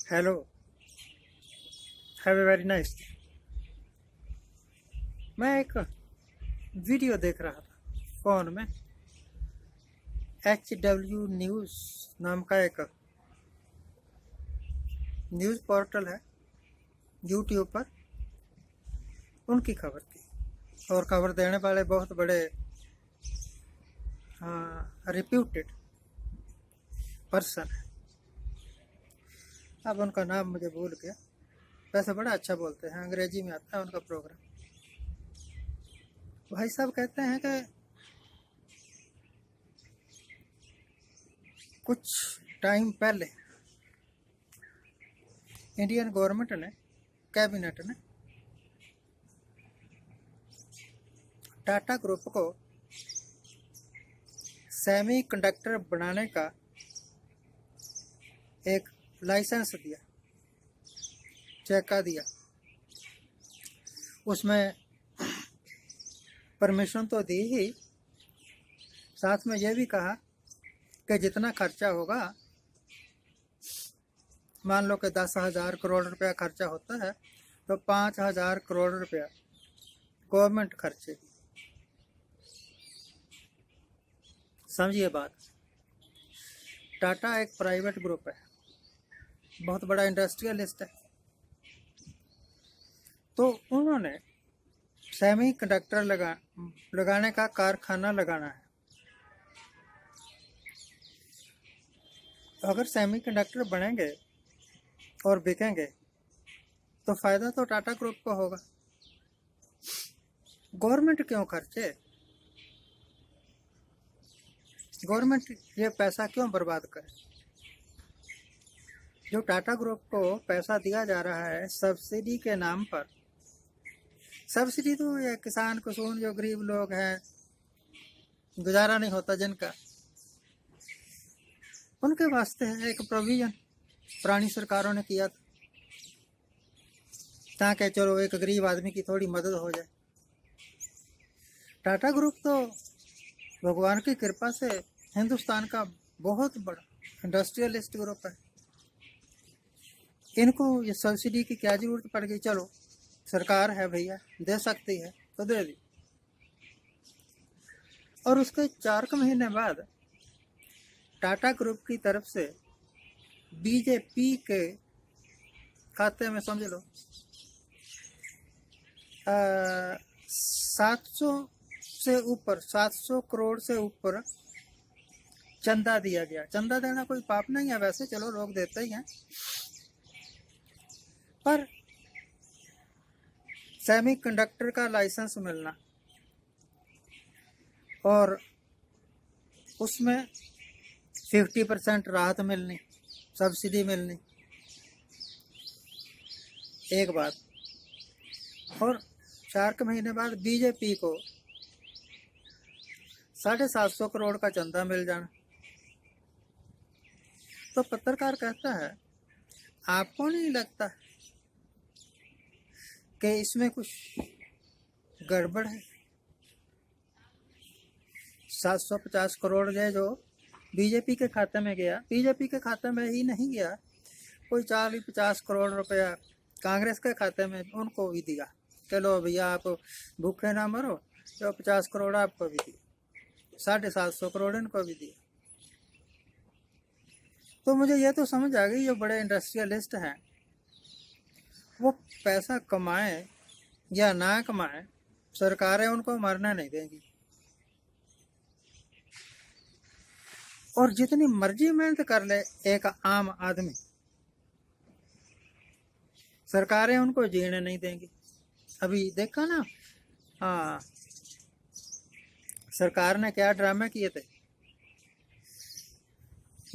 Hello, have a very nice. मैं एक video देख रहा था फ़ोन में। HW न्यूज़ नाम का एक न्यूज़ पोर्टल है यूट्यूब पर, उनकी खबर थी। और खबर देने वाले बहुत बड़े रिप्यूटेड पर्सन है। अब उनका नाम मुझे भूल गया। वैसे बड़ा अच्छा बोलते हैं, अंग्रेजी में आता है उनका प्रोग्राम। भाई साहब कहते हैं कि कुछ टाइम पहले इंडियन गवर्नमेंट ने, कैबिनेट ने टाटा ग्रुप को सेमी कंडक्टर बनाने का एक लाइसेंस दिया, चेका दिया। उसमें परमिशन तो दी ही, साथ में यह भी कहा कि जितना खर्चा होगा, मान लो कि 10,000 करोड़ रुपया खर्चा होता है तो 5,000 करोड़ रुपया गवर्नमेंट खर्चेगी। समझिए बात। टाटा एक प्राइवेट ग्रुप है, बहुत बड़ा इंडस्ट्रियलिस्ट है। तो उन्होंने सेमी कंडक्टर लगाने का कारखाना लगाना है। अगर सेमी कंडक्टर बनेंगे और बिकेंगे तो फायदा तो टाटा ग्रुप को होगा। गवर्नमेंट क्यों खर्चे? गवर्नमेंट ये पैसा क्यों बर्बाद करे? जो टाटा ग्रुप को पैसा दिया जा रहा है सब्सिडी के नाम पर, सब्सिडी तो ये किसान कुसून जो गरीब लोग हैं, गुजारा नहीं होता जिनका, उनके वास्ते है एक प्रोविजन पुरानी सरकारों ने किया था, ताकि चलो एक गरीब आदमी की थोड़ी मदद हो जाए। टाटा ग्रुप तो भगवान की कृपा से हिंदुस्तान का बहुत बड़ा इंडस्ट्रियलिस्ट ग्रुप है। इनको ये सब्सिडी की क्या जरूरत पड़ गई? चलो सरकार है भैया, दे सकती है तो दे दी। और उसके 4 महीने बाद टाटा ग्रुप की तरफ से बीजेपी के खाते में, समझ लो 700 करोड़ से ऊपर चंदा दिया गया। चंदा देना कोई पाप नहीं है वैसे, चलो लोग देते ही हैं, पर सेमी कंडक्टर का लाइसेंस मिलना और उसमें 50% राहत मिलनी, सब्सिडी मिलनी, एक बात। और 4 महीने बाद बीजेपी को 750 करोड़ का चंदा मिल जाना। तो पत्रकार कहता है, आपको नहीं लगता कि इसमें कुछ गड़बड़ है? 750 करोड़ गए जो बीजेपी के खाते में गया, बीजेपी के खाते में ही नहीं गया, कोई 40-50 करोड़ रुपया कांग्रेस के खाते में उनको भी दिया। चलो भैया आप भूखे ना मरो, तो 50 करोड़ आपको भी दिए, 750 करोड़ इनको भी दिए। तो मुझे ये तो समझ आ गई, जो बड़े इंडस्ट्रियलिस्ट हैं वो पैसा कमाएं या ना कमाएं, सरकारें उनको मरना नहीं देंगी। और जितनी मर्जी मेहनत कर ले एक आम आदमी, सरकारें उनको जीने नहीं देंगी। अभी देखा ना, हाँ, सरकार ने क्या ड्रामे किए थे।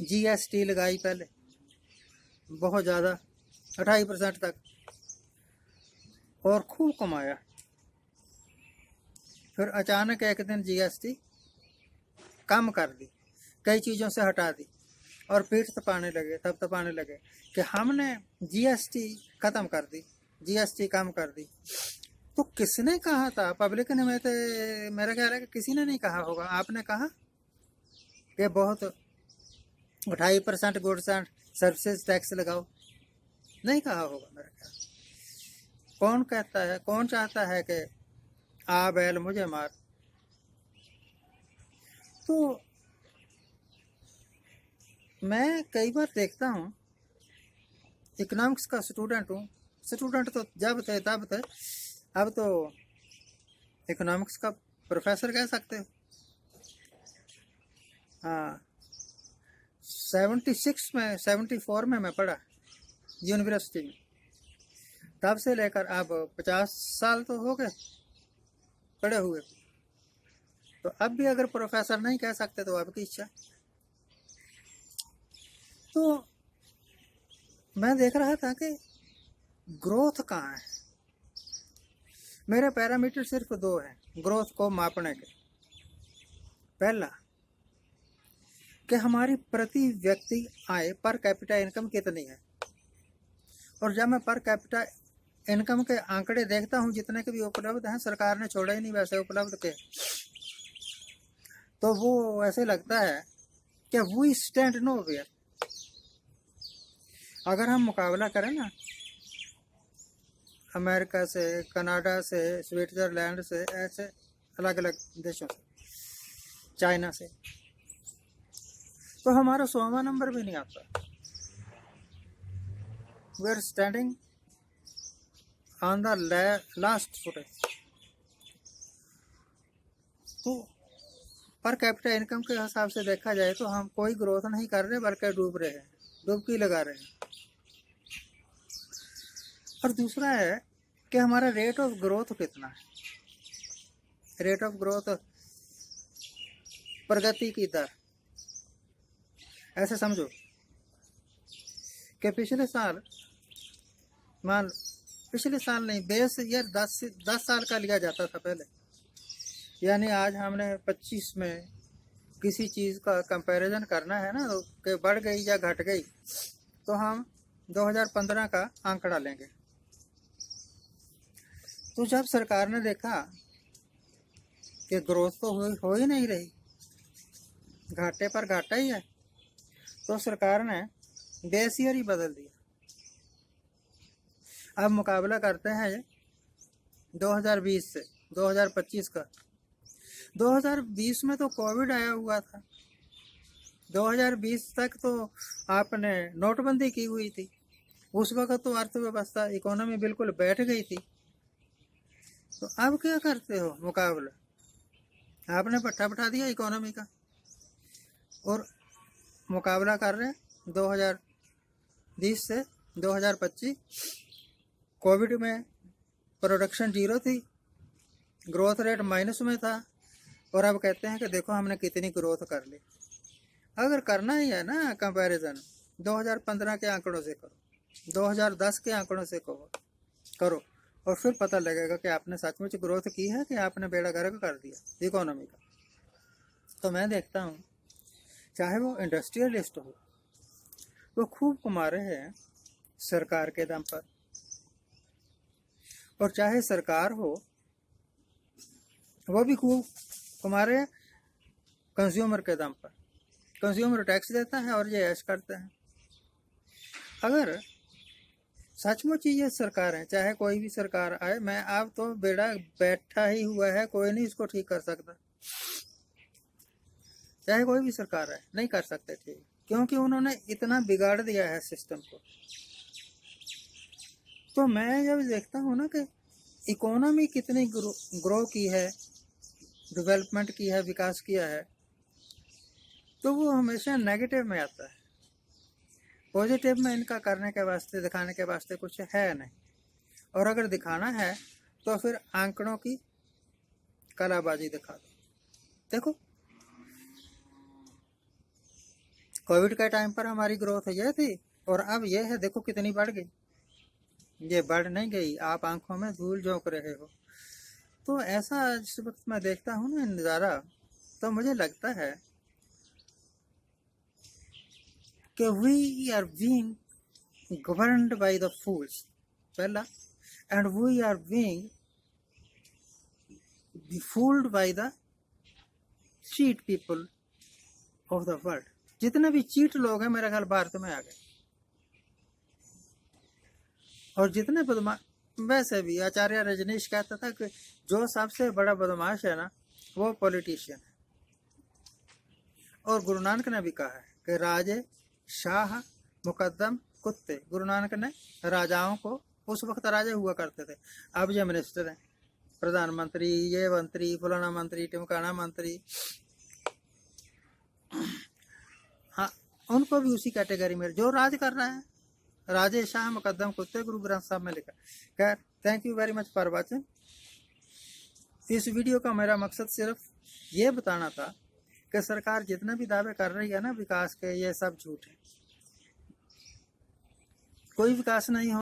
GST लगाई पहले बहुत ज़्यादा, 28% तक, और खूब कमाया। फिर अचानक एक दिन GST कम कर दी, कई चीज़ों से हटा दी, और पीठ तपाने लगे, तब तपाने लगे कि हमने GST ख़त्म कर दी, GST कम कर दी। तो किसने कहा था? पब्लिक ने, मेरा ख्याल है कि किसी ने नहीं कहा होगा। आपने कहा कि बहुत 28% गुड्स एंड सर्विसेज टैक्स लगाओ, नहीं कहा होगा मेरा ख्याल। कौन कहता है, कौन चाहता है कि आ बैल मुझे मार। तो मैं कई बार देखता हूँ, इकोनॉमिक्स का स्टूडेंट हूँ, स्टूडेंट तो जब थे तब थे, अब तो इकोनॉमिक्स का प्रोफेसर कह सकते हो। हाँ, 76 में 74 में मैं पढ़ा यूनिवर्सिटी में, तब से लेकर अब 50 साल तो हो गए पढ़े हुए। तो अब भी अगर प्रोफेसर नहीं कह सकते तो आपकी इच्छा। तो मैं देख रहा था कि ग्रोथ कहाँ है। मेरे पैरामीटर सिर्फ दो हैं ग्रोथ को मापने के। पहला कि हमारी प्रति व्यक्ति आय पर कैपिटा इनकम कितनी है, और जब मैं पर कैपिटा इनकम के आंकड़े देखता हूँ जितने के भी उपलब्ध हैं, सरकार ने छोड़ा ही नहीं वैसे उपलब्ध के, तो वो ऐसे लगता है कि वी स्टैंड नो वेयर। अगर हम मुकाबला करें ना अमेरिका से, कनाडा से, स्विट्जरलैंड से, ऐसे अलग अलग देशों से, चाइना से, तो हमारा 100वां नंबर भी नहीं आता। We are standing on the last footage. तो पर कैपिटा इनकम के हिसाब से देखा जाए तो हम कोई ग्रोथ नहीं कर रहे बल्कि डूब रहे हैं, डुबकी लगा रहे हैं। और दूसरा है कि हमारा रेट ऑफ ग्रोथ कितना है। रेट ऑफ ग्रोथ, प्रगति की दर। ऐसे समझो कि पिछले साल पिछले साल नहीं, बेस ईयर 10 साल का लिया जाता था पहले। यानी आज हमने 25 में किसी चीज़ का कंपैरिजन करना है ना, कि बढ़ गई या घट गई, तो हम 2015 का आंकड़ा लेंगे। तो जब सरकार ने देखा कि ग्रोथ तो हो ही नहीं रही, घाटे पर घाटा ही है, तो सरकार ने बेस ईयर ही बदल दिया। अब मुकाबला करते हैं 2020 से 2025 का। 2020 में तो कोविड आया हुआ था, 2020 तक तो आपने नोटबंदी की हुई थी, उस वक्त तो अर्थव्यवस्था, इकोनॉमी बिल्कुल बैठ गई थी। तो अब क्या करते हो मुकाबला, आपने पट्टा बैठा दिया इकोनॉमी का, और मुकाबला कर रहे हैं 2020 से 2025। कोविड में प्रोडक्शन जीरो थी, ग्रोथ रेट माइनस में था, और अब कहते हैं कि देखो हमने कितनी ग्रोथ कर ली। अगर करना ही है ना कंपैरिजन, 2015 के आंकड़ों से करो, 2010 के आंकड़ों से करो, और फिर पता लगेगा कि आपने सचमुच ग्रोथ की है कि आपने बेड़ा गर्क कर दिया इकोनॉमी का। तो मैं देखता हूँ चाहे वो इंडस्ट्रियलिस्ट हो, वो खूब कमा रहे हैं सरकार के दम पर, और चाहे सरकार हो वो भी खूब कमा रहे हैं कंज्यूमर के दम पर। कंज्यूमर टैक्स देता है और ये ऐश करते हैं। अगर सचमुच ये सरकार है, चाहे कोई भी सरकार आए, मैं अब तो बेड़ा बैठा ही हुआ है, कोई नहीं इसको ठीक कर सकता। चाहे कोई भी सरकार है, नहीं कर सकते ठीक, क्योंकि उन्होंने इतना बिगाड़ दिया है सिस्टम को। तो मैं जब देखता हूँ ना कि इकोनॉमी कितनी ग्रो की है, डेवलपमेंट की है, विकास किया है, तो वो हमेशा नेगेटिव में आता है। पॉजिटिव में इनका करने के वास्ते, दिखाने के वास्ते कुछ है नहीं। और अगर दिखाना है तो फिर आंकड़ों की कलाबाजी दिखा दो। देखो कोविड के टाइम पर हमारी ग्रोथ ये थी, और अब ये है, देखो कितनी बढ़ गई। ये बढ़ नहीं गई, आप आंखों में धूल झोंक रहे हो। तो ऐसा जिस वक्त मैं देखता हूँ ना नज़ारा, तो मुझे लगता है कि we are being governed by the fools, पहला, and we are being befooled by the cheat people of the world। जितने भी चीट लोग हैं मेरे ख्याल भारत में आ गए। और जितने बदमाश, वैसे भी आचार्य रजनीश कहता था कि जो सबसे बड़ा बदमाश है ना वो पॉलिटिशियन है। और गुरु नानक ने भी कहा है कि राजे शाह मुकद्दम कुत्ते। गुरु नानक ने राजाओं को, उस वक्त राजा हुआ करते थे, अब ये मिनिस्टर हैं, प्रधानमंत्री, ये मंत्री, फलाना मंत्री, टिमकाना मंत्री, हाँ उनको भी उसी कैटेगरी में जो राज कर रहा है। राजे शाह मुकद्दम कुत्ते, गुरु ग्रंथ साहब में लिखा। खैर, thank you very much for watching. इस वीडियो का मेरा मकसद सिर्फ ये बताना था कि सरकार जितने भी दावे कर रही है ना विकास के, ये सब झूठ है। कोई विकास नहीं हो